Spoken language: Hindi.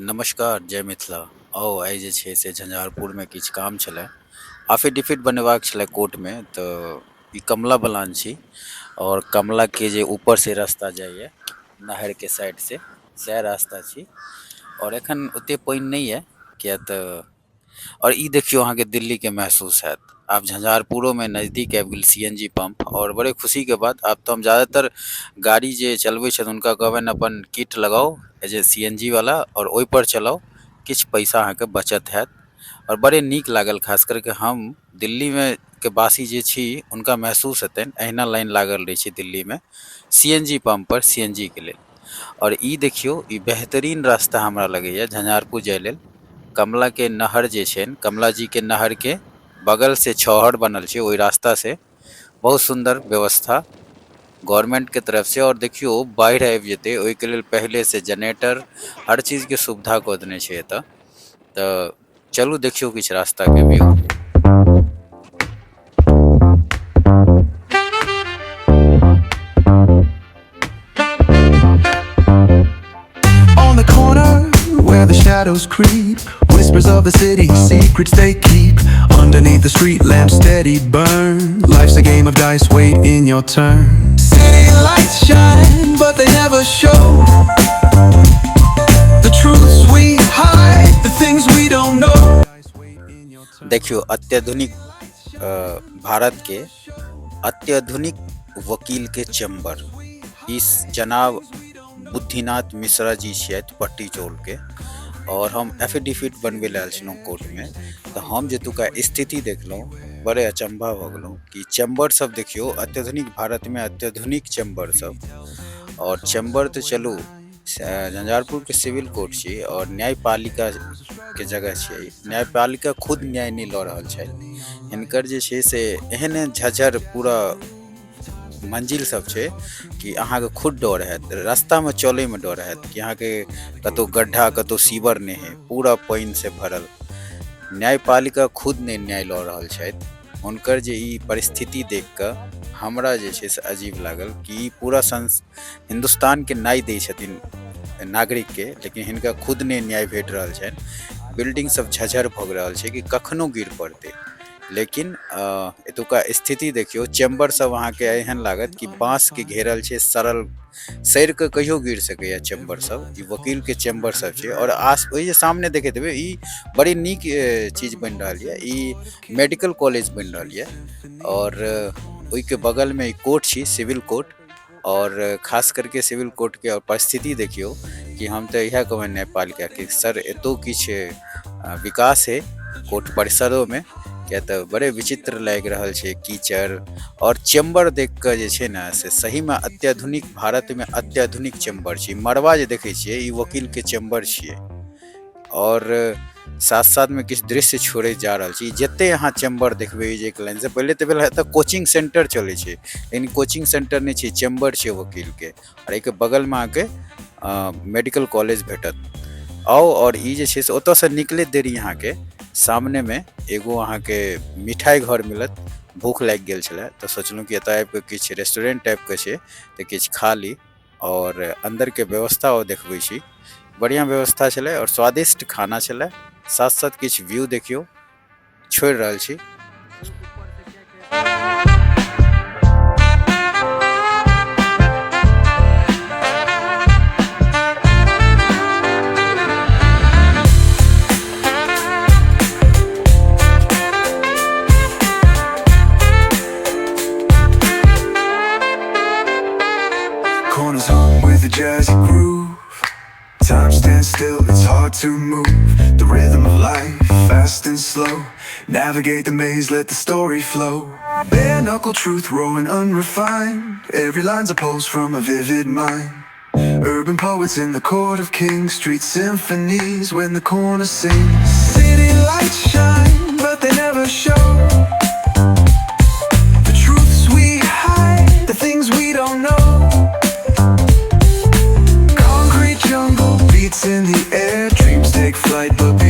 नमस्कार, जय मिथिला। आइ जे छै से झंझारपुरमे किछु काम छलए। एफिडेविट बनेबाक छलए कोर्टमे, तऽ ई कमला बलान छी और कमलाके जे ऊपर से रास्ता जाइए नहरके साइड से, सएह रास्ता छी। और एखन ओते पानि नहीं है, किया तऽ और ई देखियो अहाँके दिल्ली के महसूस हैत। आब झंझारपुरो में नजदीक आबि गेल सीएनजी पंप, और बड़े खुशी के बात, आब तो हम ज्यादातर गाड़ी जे चलबै छथि हुनका कहबनि अपन किट लगाओ एज ए सीएनजी वाला और ओहि पर चलाओ, किछु पैसा अहाँके बचत हैत। और बड़े नीक लागल, खास करके हम दिल्ली में के वासी जे छी हुनका महसूस हेतनि, अहिना लाइन लागल रहै छै दिल्ली में सीएनजी पंप पर सीएनजी के लेल। और ई देखियो, ई बेहतरीन रास्ता हमरा लगैए झंझारपुर जाय लेल। कमला के नहर जे छै, कमला जी के नहर के बगल से छहर बनल छै, ओहि रास्ता से बहुत सुंदर व्यवस्था गवर्नमेंट के तरफ से। और देखियो बाढ़ि आबि जेतै ओहिके लेल पहले से जनरेटर हर चीज के सुविधा कऽ देने छै एतऽ। तऽ चलू देखियो किछु रास्ता के view. On the corner where the shadows creep, whispers of the city, secrets they keep. Underneath the street lamp steady burn. Life's a game of dice, wait in your turn. City lights shine, but they never show the truths we hide, the things we don't know. देखियो अत्याधुनिक भारत के अत्याधुनिक वकील के चैम्बर, इस जनाब बुद्धिनाथ मिश्रा जी छथि पट्टी चौल के। और हम एफिडेविट बनबे लायल छलहुँ कोर्ट में, तो हम जेतुका स्थिति देखलहुँ बड़े अचंभा भऽ गेलहुँ कि चैम्बर सब देखियो अत्याधुनिक, भारत में अत्याधुनिक चैम्बर सब। और चैम्बर तो चलू, झंझारपुर के सिविल कोर्ट छी और न्यायपालिका के जगह छियै। न्यायपालिका खुद न्याय नहीं लऽ रहल छै, हिनकर जे छै से एहन झझर पूरा मंजिल सब छै कि अहाँके खुद डर हैत, रास्ता में चले में डर हैत कि अहाँके कतौ गड्ढा कतौ सीवर नहीं है, पूरा पानि से भरल। न्यायपालिका खुद नहीं न्याय लऽ रहल छथि। हुनकर जे ई परिस्थिति देख कऽ हमरा जे छै से अजीब लागल कि पूरा हिंदुस्तान के न्याय दै छथिन नागरिक के, लेकिन हिनका खुद नहीं न्याय भेट रहल छनि। बिल्डिंग सब झझर भऽ रहल छै कि कखनो गिर पड़तै। लेकिन एतुका स्थिति देखियो, चैम्बर सब अहाँके एहन लागत कि बांस के घेरल छै, सरल सैर के कहियो गिर सकैया चैम्बर सब। ई वकील के चैम्बर सब छै। और ओहि जे सामने देखैत हेबै, ई बड़ी नीक चीज बनि रहल यऽ, ई मेडिकल कॉलेज बनि रहल यऽ। और ओहि के बगल में कोर्ट छी, सिविल कोर्ट। और खास करके सिविल कोर्ट के और परिस्थिति देखियो कि हम तो यह कहबनि न्यायपालिका के, सर एतो किछु विकास है कोर्ट परिसरों में, क्या तो बड़े विचित्र लागि रहल छै कीचड़। और चैम्बर देख के जे छै ना से सही में अत्याधुनिक, भारत में अत्याधुनिक चैम्बर छी। मरबा जे देखै छियै ई वकील के चैम्बर छियै। और साथ साथ में किछु दृश्य छोड़े जा रहल छी। जते अहाँ चैम्बर देखबै जे एक लाइन से, पहले तो एतऽ कोचिंग सेंटर चलै छै, लेकिन कोचिंग सेंटर नहीं छै, चैम्बर छै वकील के। और एक बगल में आके मेडिकल कॉलेज भेटत। आओ, और ई जे छै से ओतऽ से निकले देरी अहाँ के सामने में एगो अहाँ के मिठाई घर मिलत। भूख लागि गेल छलै तऽ सोचलहुँ कि एतऽ आबि कऽ किछु रेस्टोरेंट टाइप के छै तऽ किछु खा ली। और अंदर के व्यवस्था ओ देखबै छी, बढ़िया व्यवस्था छलै और स्वादिष्ट खाना छलै। साथ साथ किछु व्यू देखियो, छोड़ि रहल छी। Corners hung with a jazzy groove. Time stands still, it's hard to move. The rhythm of life, fast and slow. Navigate the maze, let the story flow. Bare knuckle truth, raw and unrefined. Every line's a pulse from a vivid mind. Urban poets in the court of kings. Street symphonies when the corner sings. City lights shine, but they never show the truths we hide, the things we don't know. Concrete jungle beats in the air. Dreams take flight, but